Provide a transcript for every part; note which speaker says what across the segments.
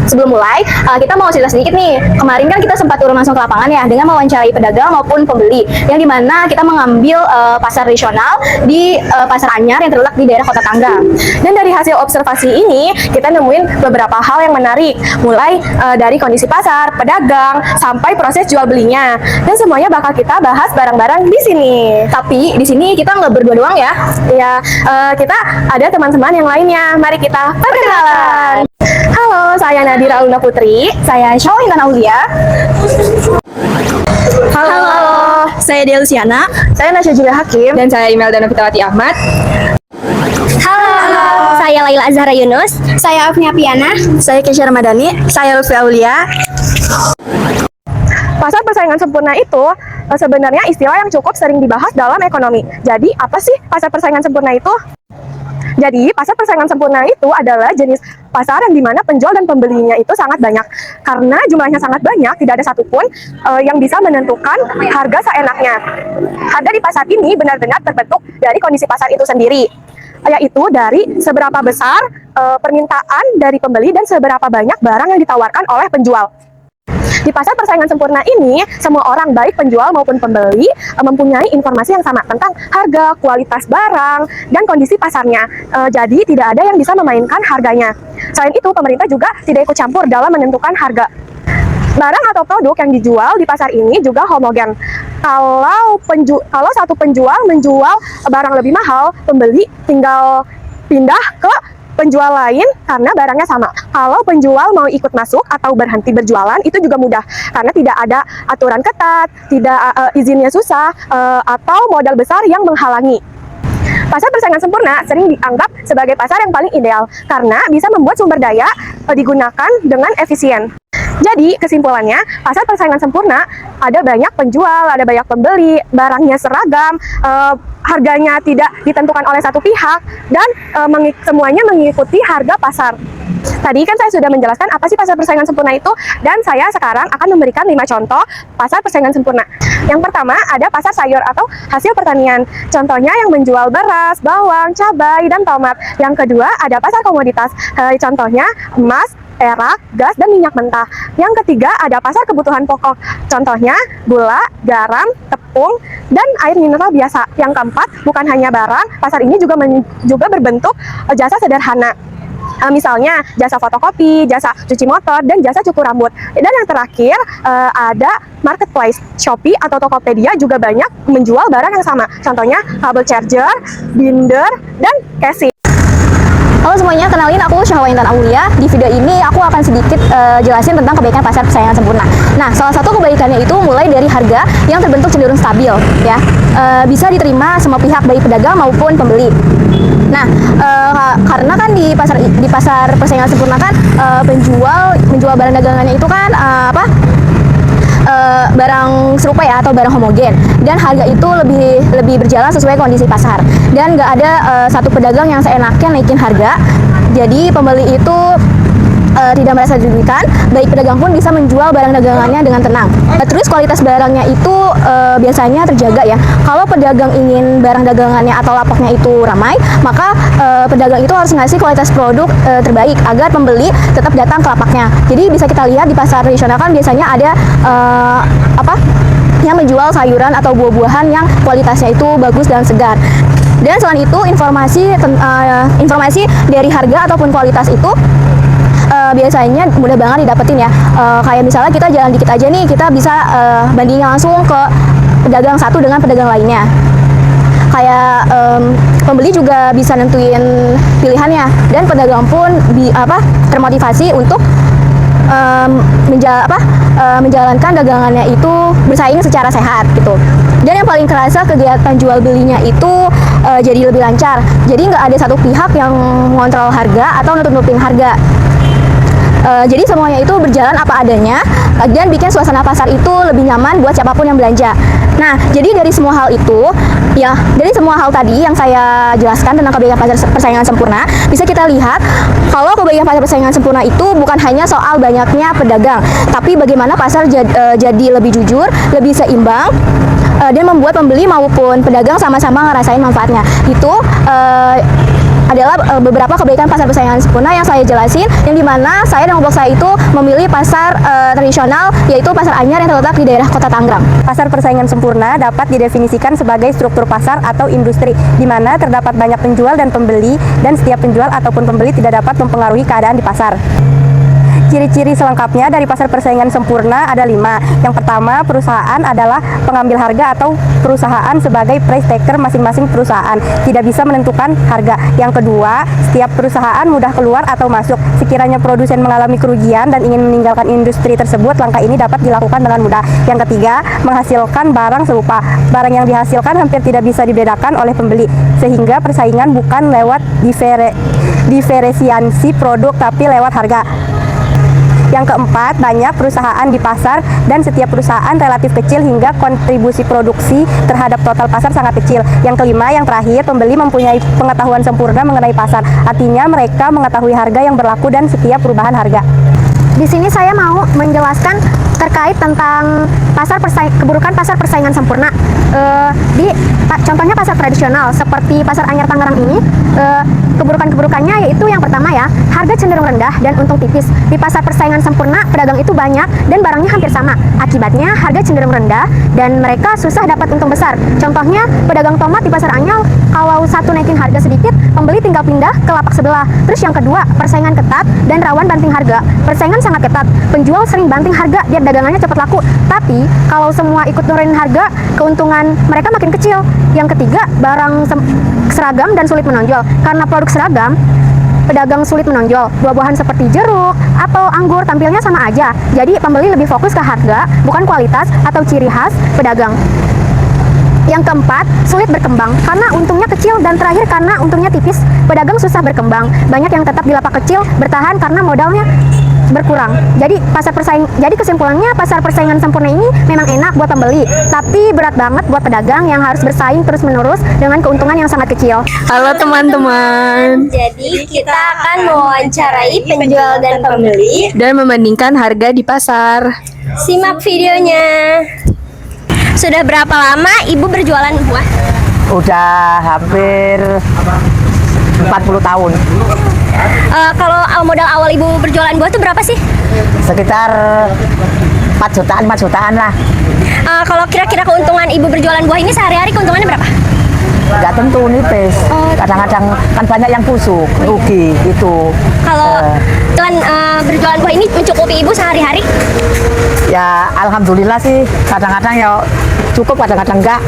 Speaker 1: sebelum mulai, kita mau cerita sedikit nih. Kemarin kan kita sempat turun langsung ke lapangan ya, dengan mewawancarai pedagang maupun pembeli, yang dimana kita mengambil pasar regional di Pasar Anyar yang terletak di daerah Kota Tangga. Dan dari hasil observasi ini, kita nemuin beberapa hal yang menarik, mulai dari kondisi pasar, pedagang, sampai proses jual belinya. Dan semuanya bakal kita bahas bareng-bareng di sini. Tapi di sini kita nggak berdua doang ya. Ya, kita ada teman-teman yang lainnya. Mari kita perkenalan. Halo, saya Nadira Aluna Putri. Saya Syawal Intan Aulia.
Speaker 2: Halo, saya Delusiana.
Speaker 1: Saya Nasya Julia Hakim.
Speaker 2: Dan saya Imelda Novitawati Ahmad.
Speaker 3: Halo, saya Laila Azhara Yunus.
Speaker 4: Saya Afnia Piana.
Speaker 2: Saya Kesha Ramadhani. Saya Lutfi Aulia.
Speaker 1: Pasar persaingan sempurna itu sebenarnya istilah yang cukup sering dibahas dalam ekonomi. Jadi, apa sih pasar persaingan sempurna itu? Jadi, pasar persaingan sempurna itu adalah jenis pasar yang dimana penjual dan pembelinya itu sangat banyak. Karena jumlahnya sangat banyak, tidak ada satupun yang bisa menentukan harga seenaknya. Harga di pasar ini benar-benar terbentuk dari kondisi pasar itu sendiri, yaitu dari seberapa besar permintaan dari pembeli dan seberapa banyak barang yang ditawarkan oleh penjual. Di pasar persaingan sempurna ini, semua orang baik penjual maupun pembeli mempunyai informasi yang sama tentang harga, kualitas barang, dan kondisi pasarnya. Jadi tidak ada yang bisa memainkan harganya. Selain itu, pemerintah juga tidak ikut campur dalam menentukan harga. Barang atau produk yang dijual di pasar ini juga homogen. Kalau satu penjual menjual barang lebih mahal, pembeli tinggal pindah ke penjual lain karena barangnya sama. Kalau penjual mau ikut masuk atau berhenti berjualan, itu juga mudah karena tidak ada aturan ketat, tidak izinnya susah, atau modal besar yang menghalangi. Pasar persaingan sempurna sering dianggap sebagai pasar yang paling ideal karena bisa membuat sumber daya digunakan dengan efisien. Jadi, kesimpulannya, pasar persaingan sempurna ada banyak penjual, ada banyak pembeli, barangnya seragam, harganya tidak ditentukan oleh satu pihak, dan semuanya mengikuti harga pasar. Tadi kan saya sudah menjelaskan apa sih pasar persaingan sempurna itu, dan saya sekarang akan memberikan 5 contoh pasar persaingan sempurna. Yang pertama, ada pasar sayur atau hasil pertanian. Contohnya yang menjual beras, bawang, cabai, dan tomat. Yang kedua, ada pasar komoditas. Contohnya emas, perak, gas, dan minyak mentah. Yang ketiga, ada pasar kebutuhan pokok. Contohnya gula, garam, tepung, dan air mineral biasa. Yang keempat, bukan hanya barang, pasar ini juga berbentuk jasa sederhana. Misalnya jasa fotokopi, jasa cuci motor, dan jasa cukur rambut. Dan yang terakhir, ada marketplace. Shopee atau Tokopedia juga banyak menjual barang yang sama. Contohnya kabel charger, binder, dan casing.
Speaker 3: Halo semuanya, kenalin aku Syahwa Intan Aulia. Di video ini aku akan sedikit jelasin tentang kebaikan pasar persaingan sempurna. Nah, salah satu kebaikannya itu mulai dari harga yang terbentuk cenderung stabil, ya, bisa diterima semua pihak, baik pedagang maupun pembeli. Nah, karena kan di pasar persaingan sempurna kan penjual menjual barang dagangannya itu kan barang serupa ya, atau barang homogen, dan harga itu lebih berjalan sesuai kondisi pasar, dan nggak ada satu pedagang yang seenaknya naikin harga. Jadi pembeli itu tidak merasa dirugikan, baik pedagang pun bisa menjual barang dagangannya dengan tenang. Terus kualitas barangnya itu biasanya terjaga ya. Kalau pedagang ingin barang dagangannya atau lapaknya itu ramai, maka pedagang itu harus ngasih kualitas produk terbaik agar pembeli tetap datang ke lapaknya. Jadi bisa kita lihat di pasar tradisional kan biasanya ada yang menjual sayuran atau buah-buahan yang kualitasnya itu bagus dan segar. Dan selain itu, informasi dari harga ataupun kualitas itu biasanya mudah banget didapetin ya. Kayak misalnya kita jalan dikit aja nih, kita bisa bandingin langsung ke pedagang satu dengan pedagang lainnya. Kayak pembeli juga bisa nentuin pilihannya, dan pedagang pun termotivasi untuk menjalankan dagangannya itu bersaing secara sehat gitu. Dan yang paling kerasa kegiatan jual belinya itu jadi lebih lancar. Jadi nggak ada satu pihak yang mengontrol harga atau nutupin harga. Jadi semuanya itu berjalan apa adanya, dan bikin suasana pasar itu lebih nyaman buat siapapun yang belanja. Nah, jadi dari semua hal itu, ya, dari semua hal tadi yang saya jelaskan tentang kebaikan pasar persaingan sempurna, bisa kita lihat kalau kebaikan pasar persaingan sempurna itu bukan hanya soal banyaknya pedagang, tapi bagaimana pasar jadi lebih jujur, lebih seimbang, dan membuat pembeli maupun pedagang sama-sama ngerasain manfaatnya. Itu adalah beberapa kebaikan pasar persaingan sempurna yang saya jelasin, yang dimana saya dan kelompok saya itu memilih pasar tradisional, yaitu pasar anyar yang terletak di daerah Kota Tangerang.
Speaker 4: Pasar persaingan sempurna dapat didefinisikan sebagai struktur pasar atau industri, di mana terdapat banyak penjual dan pembeli, dan setiap penjual ataupun pembeli tidak dapat mempengaruhi keadaan di pasar. Ciri-ciri selengkapnya dari pasar persaingan sempurna ada 5. Yang pertama, perusahaan adalah pengambil harga atau perusahaan sebagai price taker masing-masing perusahaan, tidak bisa menentukan harga. Yang kedua, setiap perusahaan mudah keluar atau masuk. Sekiranya produsen mengalami kerugian dan ingin meninggalkan industri tersebut, langkah ini dapat dilakukan dengan mudah. Yang ketiga, menghasilkan barang serupa. Barang yang dihasilkan hampir tidak bisa dibedakan oleh pembeli, sehingga persaingan bukan lewat diferensiasi produk tapi lewat harga. Yang keempat, banyak perusahaan di pasar dan setiap perusahaan relatif kecil hingga kontribusi produksi terhadap total pasar sangat kecil. Yang kelima, yang terakhir, pembeli mempunyai pengetahuan sempurna mengenai pasar. Artinya mereka mengetahui harga yang berlaku dan setiap perubahan harga.
Speaker 3: Di sini saya mau menjelaskan terkait tentang keburukan pasar persaingan sempurna. Contohnya pasar tradisional seperti pasar anyar Tangerang ini, keburukannya yaitu yang pertama ya, harga cenderung rendah dan untung tipis. Di pasar persaingan sempurna, pedagang itu banyak dan barangnya hampir sama. Akibatnya harga cenderung rendah dan mereka susah dapat untung besar. Contohnya pedagang tomat di pasar anyar, kalau satu naikin harga sedikit, pembeli tinggal pindah ke lapak sebelah. Terus yang kedua, persaingan ketat dan rawan banting harga. Persaingan sangat ketat, penjual sering banting harga biar dagangannya cepat laku. Tapi kalau semua ikut nurunin harga, keuntungan mereka makin kecil. Yang ketiga, barang seragam dan sulit menonjol. Karena produk seragam, pedagang sulit menonjol. Buah-buahan seperti jeruk, apel, anggur tampilnya sama aja. Jadi pembeli lebih fokus ke harga, bukan kualitas atau ciri khas pedagang. Yang keempat, sulit berkembang karena untungnya kecil, dan terakhir karena untungnya tipis, pedagang susah berkembang. Banyak yang tetap di lapak kecil bertahan karena modalnya berkurang. Jadi kesimpulannya, pasar persaingan sempurna ini memang enak buat pembeli, tapi berat banget buat pedagang yang harus bersaing terus-menerus dengan keuntungan yang sangat kecil.
Speaker 2: Halo teman-teman.
Speaker 5: Jadi kita akan mewawancarai penjual dan pembeli.
Speaker 2: Dan membandingkan harga di pasar.
Speaker 5: Simak videonya. Sudah berapa lama Ibu berjualan buah?
Speaker 6: Udah hampir 40 tahun.
Speaker 5: Kalau modal awal Ibu berjualan buah itu berapa sih?
Speaker 6: Sekitar 4 jutaan, 5 jutaan lah.
Speaker 5: Kalau kira-kira keuntungan Ibu berjualan buah ini sehari-hari keuntungannya berapa?
Speaker 6: Nggak tentu nipis. Kadang-kadang kan banyak yang busuk, rugi gitu.
Speaker 5: Kalau dengan berjualan buah ini mencukupi Ibu sehari-hari?
Speaker 6: Ya alhamdulillah sih. Kadang-kadang ya cukup, kadang-kadang enggak.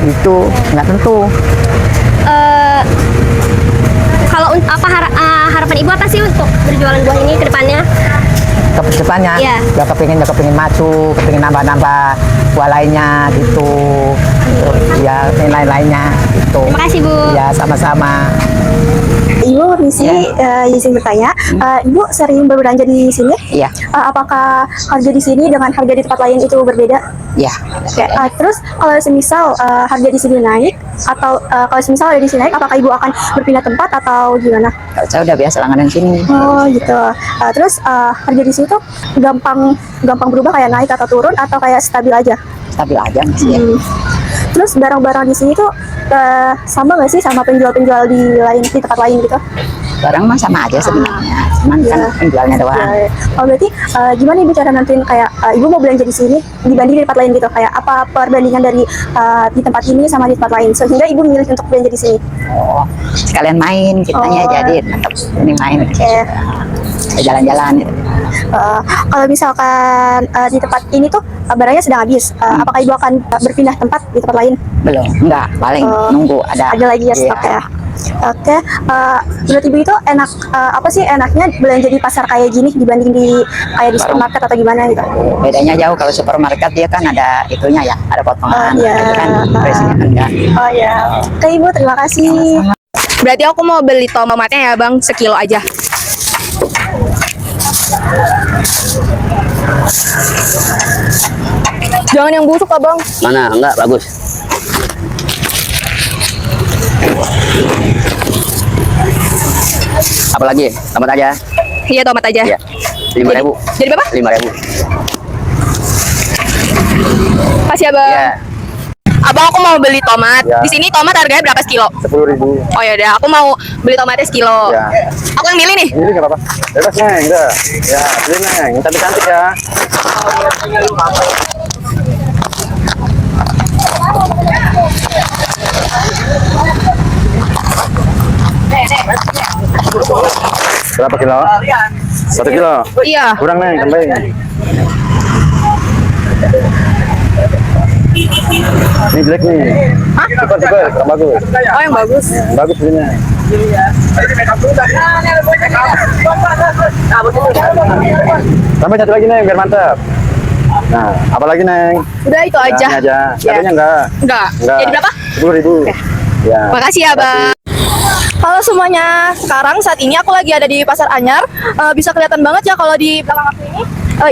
Speaker 6: Itu nggak tentu.
Speaker 5: Kalau harapan Ibu apa sih untuk berjualan buah ini ke depannya?
Speaker 6: Ke depannya
Speaker 5: Iya.
Speaker 6: ya kepingin maju, kepingin nambah-nambah buah lainnya gitu. Terus ya lain-lainnya gitu.
Speaker 5: Terima kasih Bu.
Speaker 6: Ya sama-sama.
Speaker 1: Ibu permisi, izin bertanya, Ibu sering berbelanja di sini?
Speaker 6: Iya.
Speaker 1: Apakah harga di sini dengan harga di tempat lain itu berbeda?
Speaker 6: Ya.
Speaker 1: Oke, terus kalau semisal harga di sini naik, atau kalau semisal harga di sini naik, apakah Ibu akan berpindah tempat atau gimana?
Speaker 6: Kalau saya udah biasa langganan sini.
Speaker 1: Oh gitu. Terus harga di sini tuh gampang berubah, kayak naik atau turun, atau kayak stabil aja?
Speaker 6: Stabil aja masih ya.
Speaker 1: Terus barang-barang di sini tuh sama nggak sih sama penjual-penjual di tempat lain gitu?
Speaker 6: Barang mah sama aja sebenarnya, cuman kan penjualnya doang.
Speaker 1: Ya. Oh berarti gimana Ibu cara nentuin kayak Ibu mau belanja di sini dibanding di tempat lain gitu? Kayak apa perbandingan dari di tempat ini sama di tempat lain sehingga Ibu memilih untuk belanja di sini?
Speaker 6: Oh, sekalian main kitanya,
Speaker 1: Oh.
Speaker 6: jadi tetap ini main.
Speaker 1: Oke.
Speaker 6: Jalan-jalan gitu.
Speaker 1: Kalau misalkan di tempat ini tuh barangnya sedang habis, apakah Ibu akan berpindah tempat di tempat lain?
Speaker 6: Belum, enggak, paling nunggu ada.
Speaker 1: Ada lagi ya stok ya. Oke, menurut Ibu itu apa sih enaknya belanja di pasar kayak gini dibanding di kayak di supermarket atau gimana gitu?
Speaker 6: Bedanya jauh. Kalau supermarket dia kan ada itunya ya, ada potongan.
Speaker 1: Iya.
Speaker 6: Itu kan price-nya kan enggak.
Speaker 1: Oh ya, oke Ibu, terima kasih.
Speaker 2: Berarti aku mau beli tomatnya ya Bang, sekilo aja. Jangan yang busuk Abang.
Speaker 7: Mana? Enggak, bagus. Apa lagi? Tomat aja.
Speaker 2: Iya, tomat aja.
Speaker 7: Ya. 5.000.
Speaker 2: Jadi berapa?
Speaker 7: 5.000.
Speaker 2: Kasih ya Bang.
Speaker 7: Ya.
Speaker 2: Abang, aku mau beli tomat.
Speaker 8: Ya.
Speaker 2: Di sini tomat harganya berapa sekilo?
Speaker 8: 10.000.
Speaker 2: Oh ya udah, aku mau beli tomatnya sekilo.
Speaker 8: Ya.
Speaker 2: Aku yang milih nih.
Speaker 8: Ini nggak apa-apa. Bebas Neng, udah. Ya, beli Neng. Yang cantik-cantik ya. Berapa kilo? 1 kilo.
Speaker 2: Iya.
Speaker 8: Kurang Neng, tambahin. Ini jelek nih. Coba, kurang bagus.
Speaker 2: Oh yang bagus.
Speaker 8: Bagus belinya. Tambah satu lagi Neng, biar mantap. Nah, apa lagi Neng?
Speaker 2: Udah itu aja.
Speaker 8: Ini aja.
Speaker 2: Ya.
Speaker 8: Cabenya enggak?
Speaker 2: Enggak.
Speaker 8: Enggak.
Speaker 2: Jadi berapa?
Speaker 8: 10.000. Ya.
Speaker 2: Makasih ya, Bang. Halo semuanya, sekarang saat ini aku lagi ada di Pasar Anyar. Bisa kelihatan banget ya kalau di belakang aku ini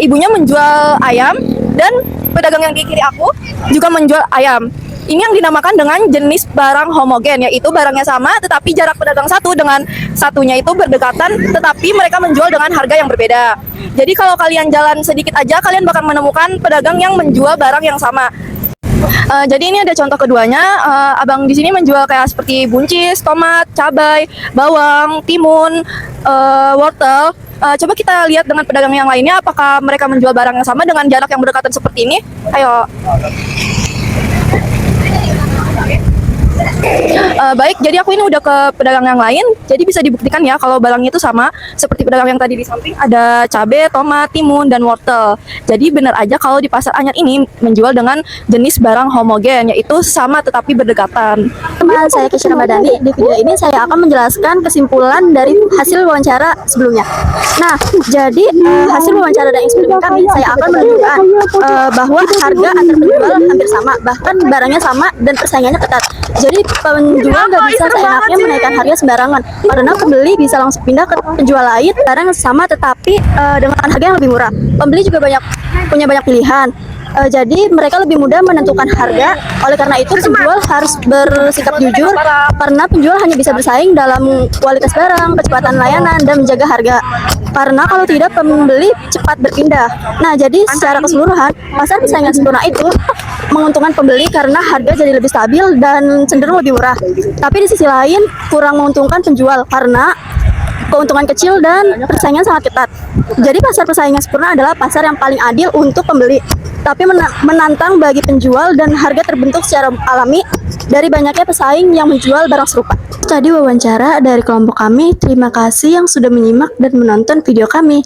Speaker 2: ibunya menjual ayam dan pedagang yang di kiri aku juga menjual ayam. Ini yang dinamakan dengan jenis barang homogen, yaitu barangnya sama tetapi jarak pedagang satu dengan satunya itu berdekatan, tetapi mereka menjual dengan harga yang berbeda. Jadi kalau kalian jalan sedikit aja, kalian bakal menemukan pedagang yang menjual barang yang sama. Jadi ini ada contoh keduanya. Abang di sini menjual kayak seperti buncis, tomat, cabai, bawang, timun, wortel. Coba kita lihat dengan pedagang yang lainnya apakah mereka menjual barang yang sama dengan jarak yang berdekatan seperti ini. Ayo. Baik, jadi aku ini udah ke pedagang yang lain, jadi bisa dibuktikan ya kalau barangnya itu sama seperti pedagang yang tadi di samping, ada cabai, tomat, timun, dan wortel. Jadi benar aja kalau di Pasar Anyar ini menjual dengan jenis barang homogen, yaitu sama tetapi berdekatan.
Speaker 3: Teman saya Kesha Ramadhani. Di video ini saya akan menjelaskan kesimpulan dari hasil wawancara sebelumnya. Nah, jadi hasil wawancara dan eksperimen kami, saya akan menunjukkan bahwa harga antar penjual hampir sama, bahkan barangnya sama dan persaingannya ketat. Jadi penjual nggak bisa seenaknya menaikkan harga sembarangan, karena pembeli bisa langsung pindah ke penjual lain barang yang sama tetapi dengan harga yang lebih murah. Pembeli juga punya banyak pilihan. Jadi mereka lebih mudah menentukan harga. Oleh karena itu penjual harus bersikap jujur, karena penjual hanya bisa bersaing dalam kualitas barang, kecepatan layanan, dan menjaga harga. Karena kalau tidak pembeli cepat berpindah. Nah, jadi secara keseluruhan pasar persaingan sempurna itu menguntungkan pembeli karena harga jadi lebih stabil dan cenderung lebih murah. Tapi di sisi lain kurang menguntungkan penjual karena keuntungan kecil dan persaingan sangat ketat. Jadi pasar persaingan sempurna adalah pasar yang paling adil untuk pembeli, tapi menantang bagi penjual dan harga terbentuk secara alami dari banyaknya pesaing yang menjual barang serupa. Tadi wawancara dari kelompok kami. Terima kasih yang sudah menyimak dan menonton video kami.